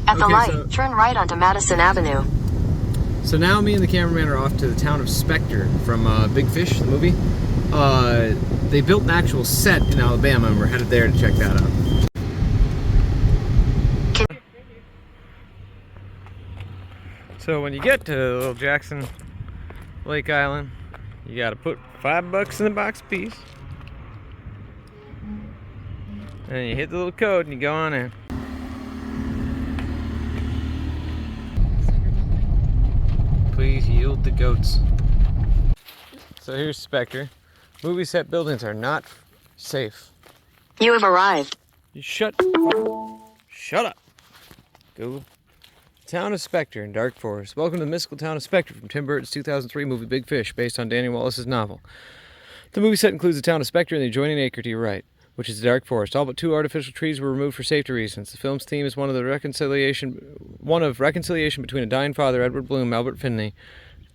At the light, turn right onto Madison Avenue. So now me and the cameraman are off to the town of Spectre from Big Fish, the movie. They built an actual set in Alabama and we're headed there to check that out. So when you get to Little Jackson Lake Island, you gotta put $5 in the box piece. And you hit the little code and you go on in. Please yield the goats. So here's Spectre. Movie set buildings are not safe. You have arrived. You shut up. Go. Town of Spectre in Dark Forest. Welcome to the mystical town of Spectre from Tim Burton's 2003 movie Big Fish, based on Daniel Wallace's novel. The movie set includes the town of Spectre and the adjoining acre to your right, which is the Dark Forest. All but 2 artificial trees were removed for safety reasons. The film's theme is one of reconciliation between a dying father, Edward Bloom, Albert Finney,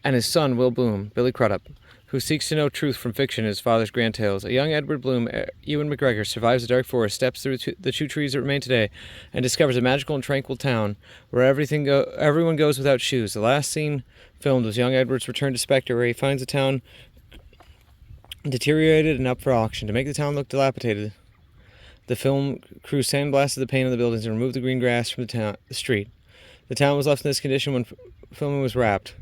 and his son, Will Bloom, Billy Crudup, who seeks to know truth from fiction in his father's grand tales. A young Edward Bloom, Ewan McGregor, survives the Dark Forest, steps through the 2 trees that remain today, and discovers a magical and tranquil town where everyone goes without shoes. The last scene filmed was young Edward's return to Spectre, where he finds the town deteriorated and up for auction. To make the town look dilapidated, the film crew sandblasted the paint of the buildings and removed the green grass from the street. The town was left in this condition when filming was wrapped.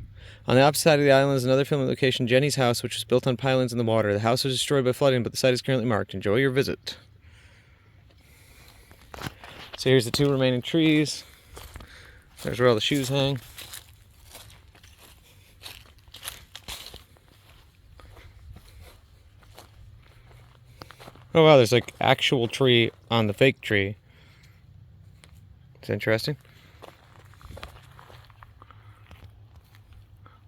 On the opposite side of the island is another filming location, Jenny's house, which was built on pylons in the water. The house was destroyed by flooding, but the site is currently marked. Enjoy your visit. So here's the 2 remaining trees. There's where all the shoes hang. Oh wow, there's like actual tree on the fake tree. It's interesting.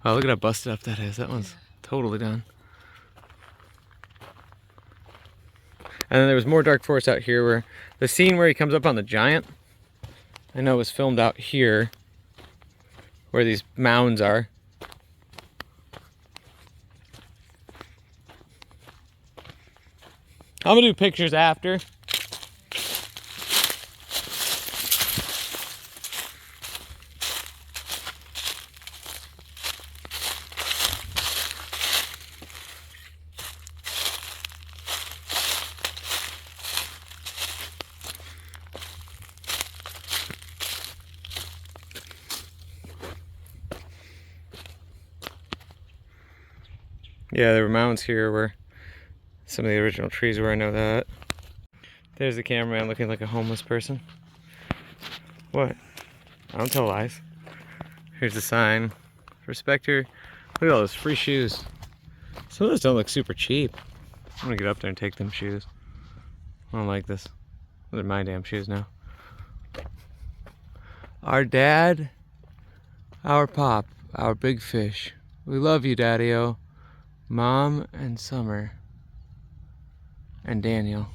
Oh, look at how busted up that is. That one's totally done. And then there was more Dark Forest out here where the scene where he comes up on the giant, I know, was filmed out here where these mounds are. I'm gonna do pictures after. Yeah, there were mounds here where some of the original trees were, I know that. There's the cameraman looking like a homeless person. What? I don't tell lies. Here's the sign for Spectre. Look at all those free shoes. Some of those don't look super cheap. I'm gonna get up there and take them shoes. I don't like this. They're my damn shoes now. Our dad, our pop, our big fish. We love you, Daddy-o. Mom and Summer. And Daniel.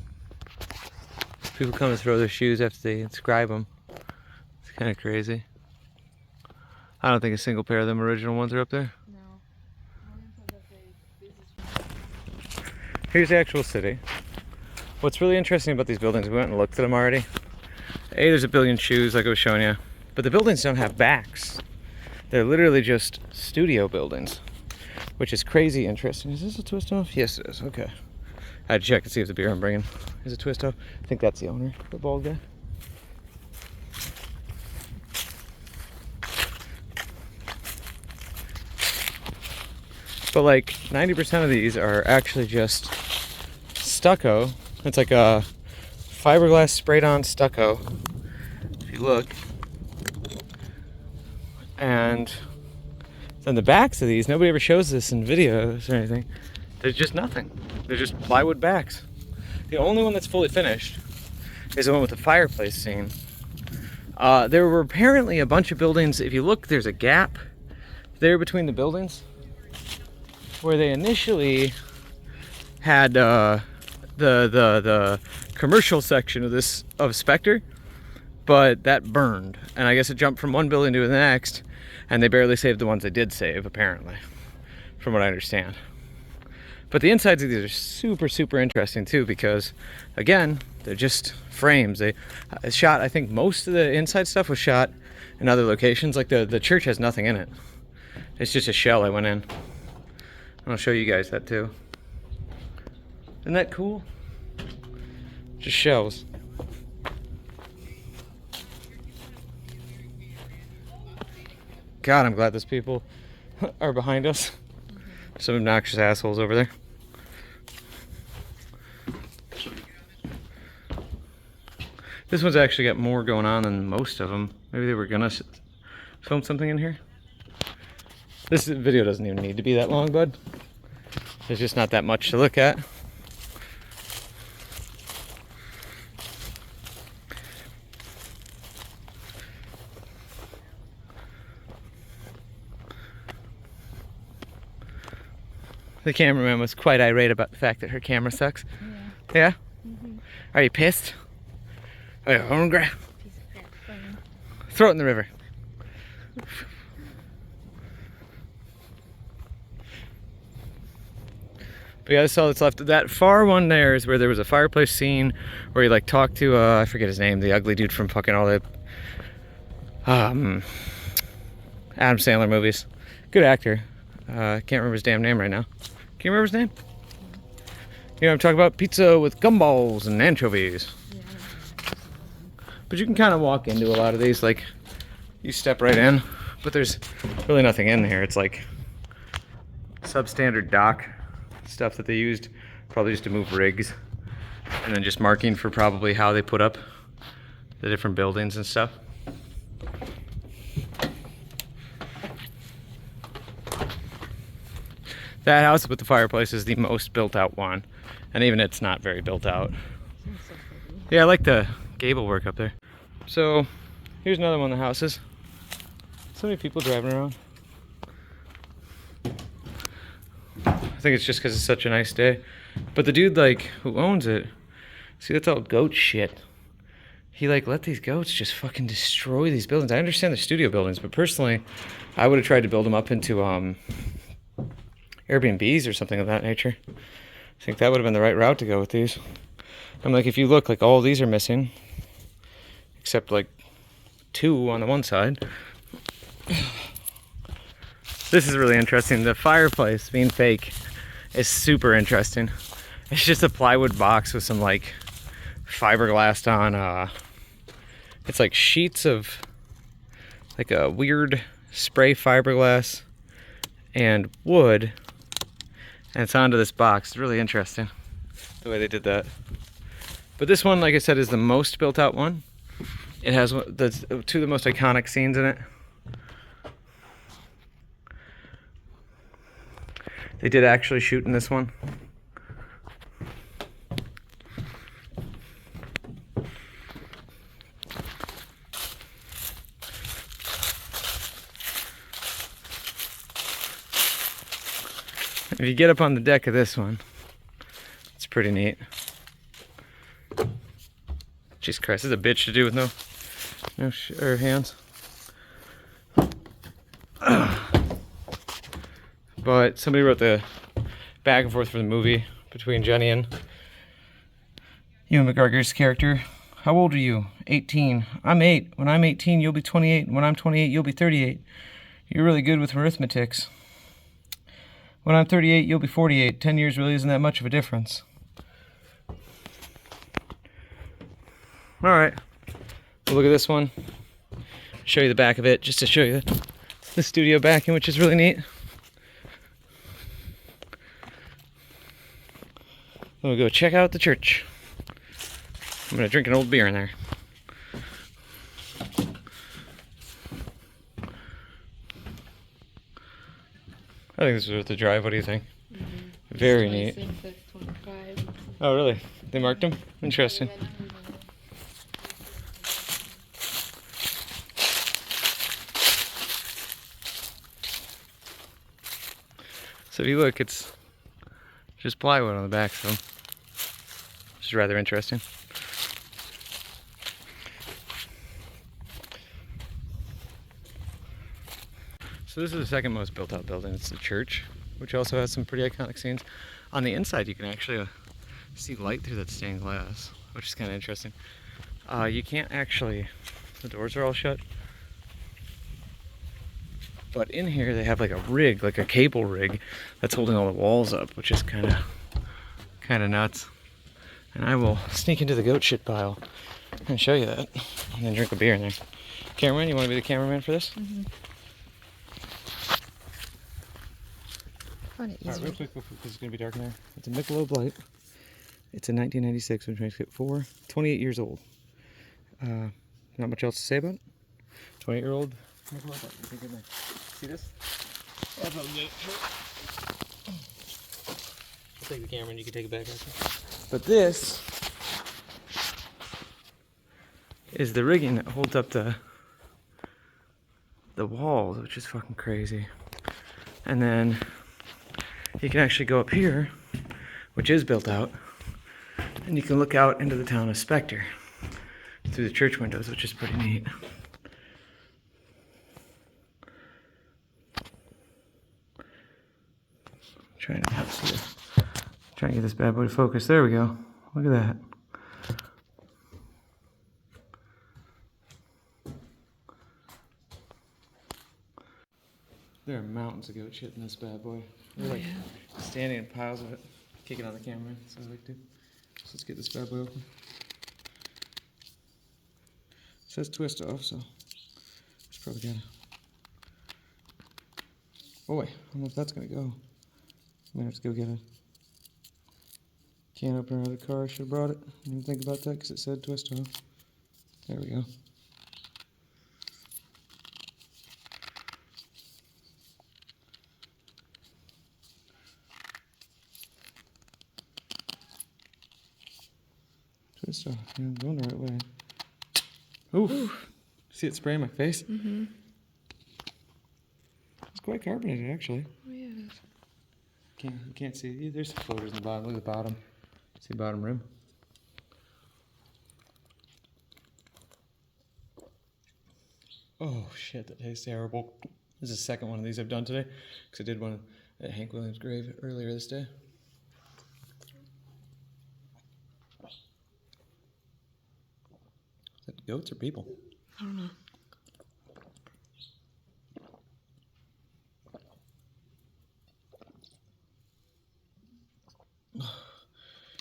People come and throw their shoes after they inscribe them. It's kind of crazy. I don't think a single pair of them original ones are up there. No. Here's the actual city. What's really interesting about these buildings, we went and looked at them already. A, there's a billion shoes like I was showing you, but the buildings don't have backs. They're literally just studio buildings, which is crazy interesting. Is this a twist off? Yes, it is. Okay. I had to check to see if the beer I'm bringing is a twist off. I think that's the owner, the bald guy. But like 90% of these are actually just stucco. It's like a fiberglass sprayed on stucco, if you look. And then the backs of these, nobody ever shows this in videos or anything. There's just nothing. They're just plywood backs. The only one that's fully finished is the one with the fireplace scene. There were apparently a bunch of buildings. If you look, there's a gap there between the buildings where they initially had the commercial section of Spectre, but that burned, and I guess it jumped from one building to the next, and they barely saved the ones they did save, apparently, from what I understand. But the insides of these are super, super interesting too, because again, they're just frames. They shot, I think most of the inside stuff was shot in other locations. Like the church has nothing in it. It's just a shell I went in. I'll show you guys that too. Isn't that cool? Just shells. God, I'm glad those people are behind us. Some obnoxious assholes over there. This one's actually got more going on than most of them. Maybe they were gonna film something in here. This video doesn't even need to be that long, bud. There's just not that much to look at. The cameraman was quite irate about the fact that her camera sucks. Yeah? Yeah? Mm-hmm. Are you pissed? Are you hungry? Throw it in the river. But yeah, that's all that's left. That far one there is where there was a fireplace scene where he like talked to, I forget his name, the ugly dude from fucking all the Adam Sandler movies. Good actor. Can't remember his damn name right now. Can you remember his name? You know, I'm talking about pizza with gumballs and anchovies. Yeah. But you can kind of walk into a lot of these, like you step right in, but there's really nothing in here. It's like substandard dock stuff that they used, probably just to move rigs, and then just marking for probably how they put up the different buildings and stuff. That house with the fireplace is the most built out one, and even it's not very built out. Yeah, I like the gable work up there. So here's another one of the houses. So many people driving around. I think it's just because it's such a nice day. But the dude like who owns it, see, that's all goat shit. He like let these goats just fucking destroy these buildings. I understand the studio buildings, but personally I would have tried to build them up into Airbnbs or something of that nature. I think that would have been the right route to go with these. I'm like, if you look, like all these are missing, except like 2 on the one side. This is really interesting. The fireplace being fake is super interesting. It's just a plywood box with some like fiberglass on. It's like sheets of like a weird spray fiberglass and wood. And it's onto this box. It's really interesting the way they did that. But this one, like I said, is the most built out one. It has 2 of the most iconic scenes in it. They did actually shoot in this one. If you get up on the deck of this one, it's pretty neat. Jesus Christ, this is a bitch to do with no hands. But somebody wrote the back and forth for the movie between Jenny and Ewan McGregor's character. How old are you? 18. I'm 8. When I'm 18, you'll be 28. When I'm 28, you'll be 38. You're really good with arithmetics. When I'm 38, you'll be 48. 10 years really isn't that much of a difference. All right. Well, look at this one. Show you the back of it, just to show you the studio backing, which is really neat. We'll go check out the church. I'm gonna drink an old beer in there. I think this is worth the drive. What do you think? Mm-hmm. Very neat. Oh, really? They marked them? Interesting. So if you look, it's just plywood on the back, so which is rather interesting. So this is the second most built out building. It's the church, which also has some pretty iconic scenes. On the inside, you can actually see light through that stained glass, which is kind of interesting. You can't actually, the doors are all shut. But in here they have like a rig, like a cable rig that's holding all the walls up, which is kind of nuts. And I will sneak into the goat shit pile and show you that, and then drink a beer in there. Cameraman, you want to be the cameraman for this? Mm-hmm. Alright, real quick, because it's going to be dark in there. It's a Michelob Light. It's a 1996, which makes it 28 years old. Not much else to say about it. 28-year-old Michelob Light. See this? I'll take the camera and you can take it back after. But this is the rigging that holds up the walls, which is fucking crazy. And then you can actually go up here, which is built out, and you can look out into the town of Spectre through the church windows, which is pretty neat. Trying to get this bad boy to focus. There we go. Look at that. There are mountains of goat shit in this bad boy. We're like standing in piles of it, kicking on the camera. So I like to. So let's get this bad boy open. It says twist off, so it's probably gotta. Oh wait, I don't know if that's gonna go. I'm gonna have to go get a can opener out of the car. I should have brought it. I didn't think about that because it said twist off. There we go. Twist off. Yeah, I'm going the right way. Oof. See it spray in my face? Mm-hmm. It's quite carbonated, actually. Oh, yeah. You can't see. There's some floaters in the bottom. Look at the bottom. See the bottom rim? Oh shit, that tastes terrible. This is the second one of these I've done today, because I did one at Hank Williams' grave earlier this day. Is that goats or people? I don't know.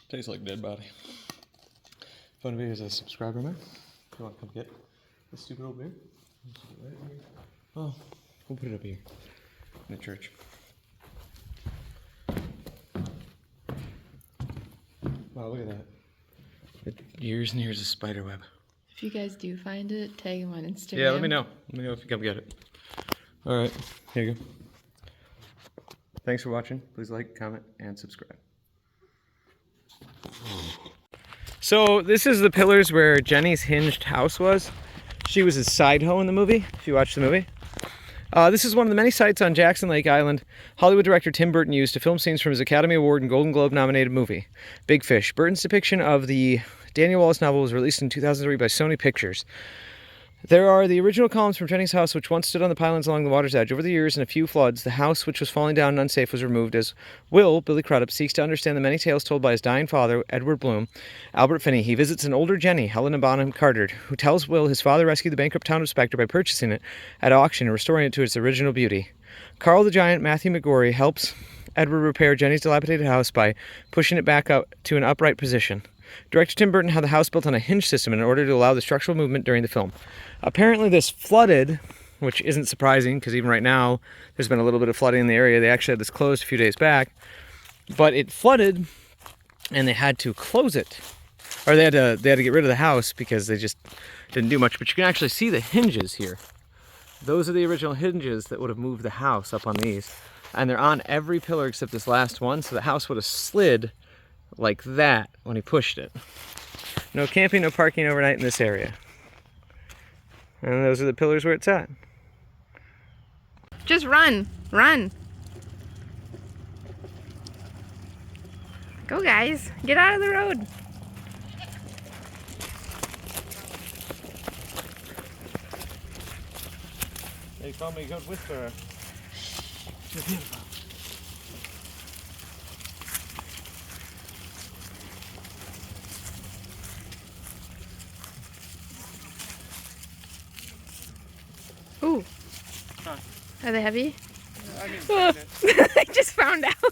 Tastes like dead body. Fun to be as a subscriber, man. If you want to come get this stupid old beer, right here. Oh, we'll put it up here in the church. Wow, look at that. Years and years of spider web. If you guys do find it, tag him on Instagram. Yeah, let me know. Let me know if you come get it. All right, here you go. Thanks for watching. Please like, comment, and subscribe. So this is the pillars where Jenny's hinged house was. She was his side hoe in the movie, if you watch the movie. This is one of the many sites on Jackson Lake Island Hollywood director Tim Burton used to film scenes from his Academy Award and Golden Globe nominated movie, Big Fish. Burton's depiction of the Daniel Wallace novel was released in 2003 by Sony Pictures. There are the original columns from Jenny's house, which once stood on the pylons along the water's edge. Over the years and a few floods, the house, which was falling down and unsafe, was removed as Will, Billy Crudup, seeks to understand the many tales told by his dying father, Edward Bloom, Albert Finney. He visits an older Jenny, Helena Bonham Carter, who tells Will his father rescued the bankrupt town of Spectre by purchasing it at auction and restoring it to its original beauty. Carl the Giant, Matthew McGorry, helps Edward repair Jenny's dilapidated house by pushing it back up to an upright position. Director Tim Burton had the house built on a hinge system in order to allow the structural movement during the film. Apparently this flooded, which isn't surprising because even right now there's been a little bit of flooding in the area. They actually had this closed a few days back, but it flooded and they had to close it, or they had to get rid of the house because they just didn't do much. But you can actually see the hinges here. Those are the original hinges that would have moved the house up on these, and they're on every pillar except this last one, so the house would have slid like that when he pushed it. No camping, no parking overnight in this area. And those are the pillars where it's at. Just run. Run. Go, guys. Get out of the road. They call me Goat Whisperer. Are they heavy? I mean, I just found out. well,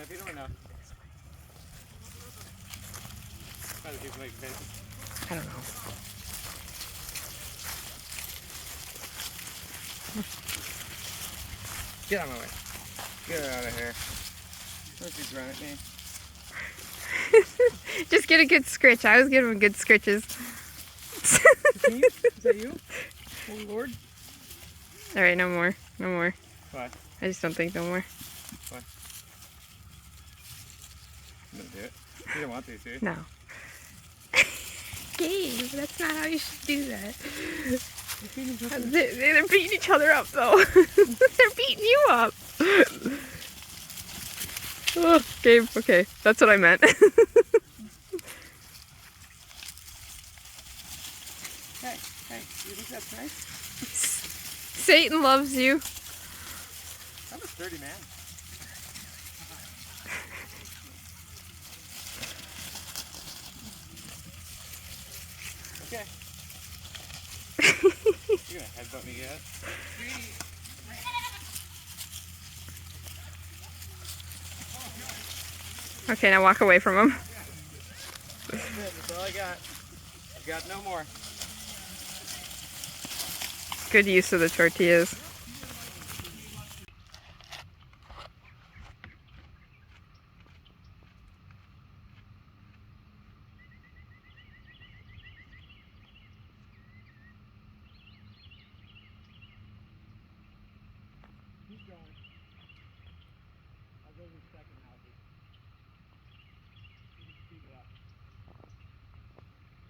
if you don't know. Other people make faces. I don't know. Get out of my way. Get out of here. Don't you run at me. Just get a good scritch. I was giving him good scritches. Is that you? Oh Lord. All right, no more. No more. Why? I just don't think no more. Why? I'm gonna do it. You don't want these, do you? No. Gabe, that's not how you should do that. They're beating each other up, though. They're beating you up. Oh, Gabe, okay. That's what I meant. Hey, you think that's nice? Satan loves you. I'm a sturdy man. Okay. You're gonna headbutt me yet? Okay, now walk away from him. That's all I got. I've got no more. Good use of the tortillas.